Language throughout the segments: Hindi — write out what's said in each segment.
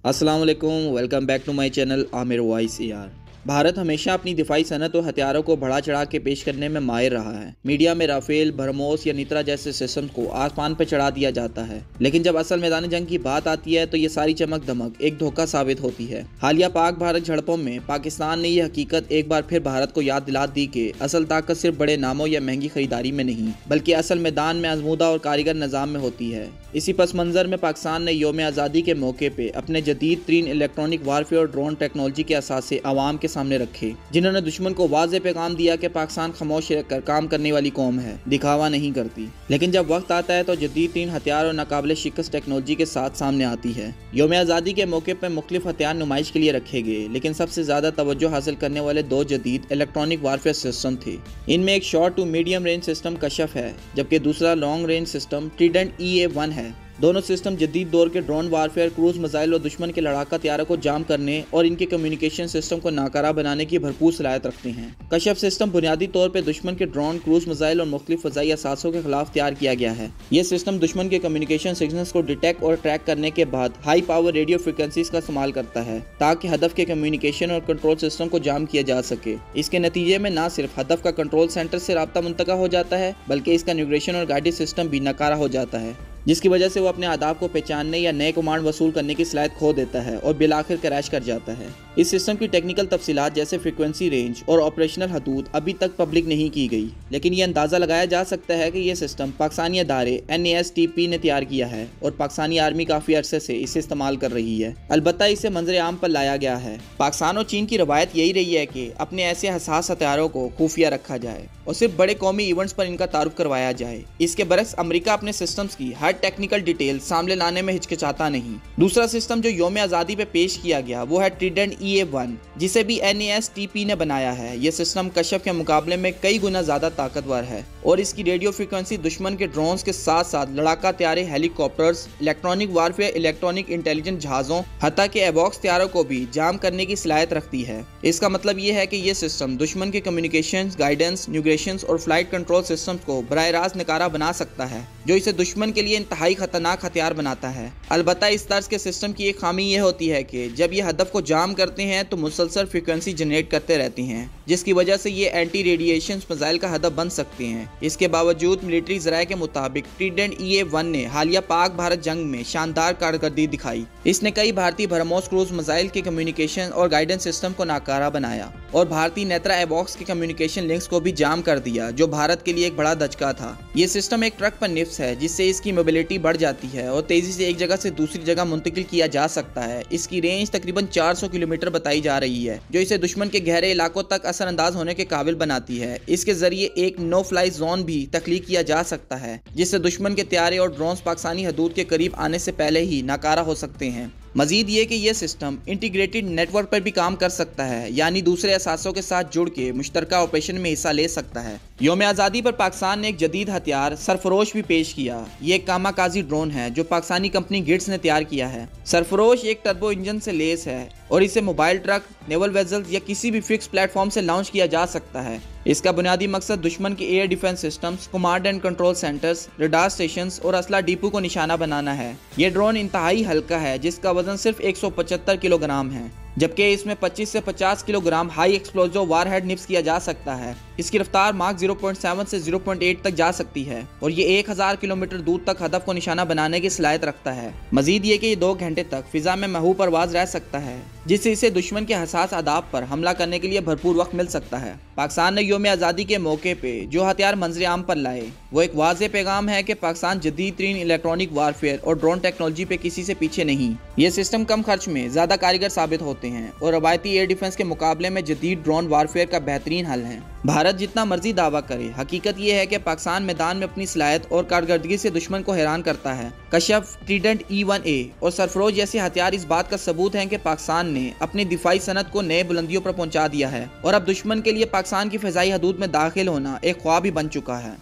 अस्सलाम वालेकुम, welcome back to my channel Aamir voice यार। भारत हमेशा अपनी दिफाई सनत और हथियारों को बढ़ा चढ़ा के पेश करने में माहिर रहा है। मीडिया में राफेल, ब्रह्मोस या नित्रा जैसे सिस्टम को आसमान पर चढ़ा दिया जाता है, लेकिन जब असल मैदान जंग की बात आती है तो ये सारी चमक दमक एक धोखा साबित होती है। हालिया पाक भारत झड़पों में पाकिस्तान ने यह हकीकत एक बार फिर भारत को याद दिला दी कि असल ताकत सिर्फ बड़े नामों या महंगी खरीदारी में नहीं, बल्कि असल मैदान में आजमूदा और कारीगर निज़ाम में होती है। इसी पस मंजर में पाकिस्तान ने यौम आज़ादी के मौके पे अपने जदीद तरीन इलेक्ट्रॉनिक वारफेयर और ड्रोन टेक्नोलॉजी के असासे आवाम के सामने रखे, जिन्होंने दुश्मन को वाज़ेह पैगाम दिया कि पाकिस्तान खामोश रहकर काम करने वाली कौम है, दिखावा नहीं करती। लेकिन जब वक्त आता है तो जदीद तरीन हथियार और नाकाबिले शिकस्त टेक्नोलॉजी के साथ सामने आती है। यौम आज़ादी के मौके पर मुख्तलिफ हथियार नुमाइश के लिए रखे गए, लेकिन सबसे ज़्यादा तवज्जो हासिल करने वाले दो जदीद इलेक्ट्रॉनिक वारफेयर सिस्टम थे। इनमें एक short to medium range system Kashaf है, जबकि दूसरा long range system Trident EA-1 है। दोनों सिस्टम जदीद दौर के ड्रोन वारफेयर, क्रूज मिसाइल और दुश्मन के लड़ाका तैयारों को जाम करने और इनके कम्युनिकेशन सिस्टम को नाकारा बनाने की भरपूर सलाहियत रखते हैं। कशफ सिस्टम बुनियादी तौर पर दुश्मन के ड्रोन, क्रूज मिसाइल और मुख्तलिफ फ़ज़ाई असासों के खिलाफ तैयार किया गया है। यह सिस्टम दुश्मन के कम्युनिकेशन सिग्नल्स को डिटेक्ट और ट्रैक करने के बाद हाई पावर रेडियो फ्रिक्वेंसीज का इस्तेमाल करता है, ताकि हदफ के कम्युनिकेशन और कंट्रोल सिस्टम को जाम किया जा सके। इसके नतीजे में न सिर्फ हदफ का कंट्रोल सेंटर से राब्ता मुंतका हो जाता है, बल्कि इसका न्यूग्रेशन और गाइडेड सिस्टम भी नाकारा हो जाता है, जिसकी वजह से वो अपने आदाब को पहचानने या नए कमांड वसूल करने की सलाहियत खो देता है और बिलाखिर क्रैश कर जाता है। इस सिस्टम की टेक्निकल तफसीलात जैसे फ्रीक्वेंसी रेंज और ऑपरेशनल हदूद अभी तक पब्लिक नहीं की गई, लेकिन यह अंदाज़ा लगाया जा सकता है कि यह सिस्टम पाकिस्तानी अदारे NASTP ने तैयार किया है और पाकिस्तानी आर्मी काफ़ी अरसे से इसे इस्तेमाल कर रही है। अलबत्ता इसे मंजर आम पर लाया गया है। पाकिस्तान और चीन की रवायत यही रही है कि अपने ऐसे हसास हथियारों को खुफिया रखा जाए और सिर्फ बड़े कौमी इवेंट्स पर इनका तारुफ करवाया जाए। इसके बरक्स अमेरिका अपने सिस्टम्स की हर टेक्निकल डिटेल सामने लाने में हिचकिचाता नहीं। दूसरा सिस्टम जो यौम आज़ादी पे पेश किया गया वो है ट्रीडेंट EA-1, जिसे भी NASTP ने बनाया है। यह सिस्टम कशफ के मुकाबले में कई गुना ज़्यादा ताकतवर है और इसकी रेडियो फ्रीक्वेंसी दुश्मन के ड्रोन्स के साथ साथ लड़ाका तैयारे, helicopters, electronic warfare, electronic intelligence जहाज़ों, हत्ता के एवॉक्स तैयारों को भी जाम करने की सलाहियत रखती है। इसका मतलब ये है कि यह सिस्टम दुश्मन के कम्युनिकेशन, गाइडेंस, न्यूग्रेशंस और फ्लाइट कंट्रोल सिस्टम्स को बराह रास्त नकारा बना सकता है, जो इसे दुश्मन के लिए इंतहाई खतरनाक हथियार बनाता है। अलबत्ता इस तर्ज के सिस्टम की एक खामी यह होती है कि जब ये हदफ को जाम करते हैं तो मुसलसल फ्रीक्वेंसी जनरेट करते रहते हैं, जिसकी वजह से ये एंटी रेडिएशन मिसाइल का हदफ बन सकते हैं। इसके बावजूद मिलिट्री ज़राए के मुताबिक ट्रीडेंट EA-1 ने हालिया पाक भारत जंग में शानदार कारकर्दगी दिखाई। इसने कई भारतीय ब्रह्मोस क्रूज मिसाइल के कम्युनिकेशन और गाइडेंस सिस्टम को नाकारा बनाया और भारतीय नेत्रा एवॉक्स के कम्युनिकेशन लिंक्स को भी जाम कर दिया, जो भारत के लिए एक बड़ा धचका था। ये सिस्टम एक ट्रक पर निफ्स है, जिससे इसकी मोबिलिटी बढ़ जाती है और तेजी से एक जगह से दूसरी जगह मुंतकिल किया जा सकता है। इसकी रेंज तकरीबन 400 किलोमीटर बताई जा रही है, जो इसे दुश्मन के गहरे इलाकों तक असरअंदाज होने के काबिल बनाती है। इसके जरिए एक नो फ्लाई जोन भी तख्लीक किया जा सकता है, जिससे दुश्मन के तैयारे और ड्रोन्स पाकिस्तानी हदूद के करीब आने से पहले ही नाकारा हो सकते हैं। मजीद ये कि यह सिस्टम इंटीग्रेटेड नेटवर्क पर भी काम कर सकता है, यानी दूसरे असासों के साथ जुड़ के मुश्तरका ऑपरेशन में हिस्सा ले सकता है। यौम आज़ादी पर पाकिस्तान ने एक जदीद हथियार सरफरोश भी पेश किया। ये एक कामाकाजी ड्रोन है जो पाकिस्तानी कंपनी गिट्स ने तैयार किया है। सरफरोश एक टर्बो इंजन से लैस है और इसे मोबाइल ट्रक, नेवल वेजल्स या किसी भी फिक्स प्लेटफॉर्म से लॉन्च किया जा सकता है। इसका बुनियादी मकसद दुश्मन के air defence systems, command and control centres, radar stations और असला डिपो को निशाना बनाना है। यह ड्रोन इंतहाई हल्का है, जिसका वजन सिर्फ 175 किलोग्राम है, जबकि इसमें 25 से 50 किलोग्राम हाई एक्सप्लोजिव वारहेड निफ्स किया जा सकता है। इसकी रफ्तार मार्क 0.7 से 0.8 तक जा सकती है और ये 1000 किलोमीटर दूर तक हदफ को निशाना बनाने की सलाहियत रखता है। मजीद ये कि ये 2 घंटे तक फिजा में महू परवाज रह सकता है, जिससे इसे दुश्मन के हसास आदाब पर हमला करने के लिए भरपूर वक्त मिल सकता है। पाकिस्तान ने यौम आज़ादी के मौके पे जो हथियार मंजर आम पर लाए वो एक वाज़ेह पैगाम है कि पाकिस्तान जदीद तरीन इलेक्ट्रॉनिक वारफेयर और ड्रोन टेक्नोलॉजी पे किसी से पीछे नहीं। ये सिस्टम कम खर्च में ज़्यादा कारीगर साबित होते हैं और रवायती एयर डिफेंस के मुकाबले में जदीद ड्रोन वारफेयर का बेहतरीन हल है। भारत जितना मर्जी दावा करे, हकीकत यह है कि पाकिस्तान मैदान में अपनी सलाहियत और कारकर्दगी से दुश्मन को हैरान करता है। कशफ, ट्रीडेंट E-1A और सरफरोश जैसे हथियार इस बात का सबूत हैं कि पाकिस्तान ने अपनी दिफाई सनत को नए बुलंदियों पर पहुंचा दिया है और अब दुश्मन के लिए पाकिस्तान की फ़िज़ाई हदूद में दाखिल होना एक ख्वाब ही बन चुका है।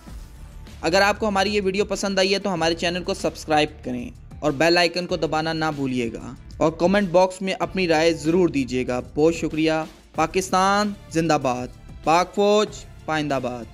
अगर आपको हमारी ये वीडियो पसंद आई है तो हमारे चैनल को सब्सक्राइब करें और बेल आइकन को दबाना ना भूलिएगा और कमेंट बॉक्स में अपनी राय ज़रूर दीजिएगा। बहुत शुक्रिया। पाकिस्तान जिंदाबाद, पाक फौज पाइंदाबाद।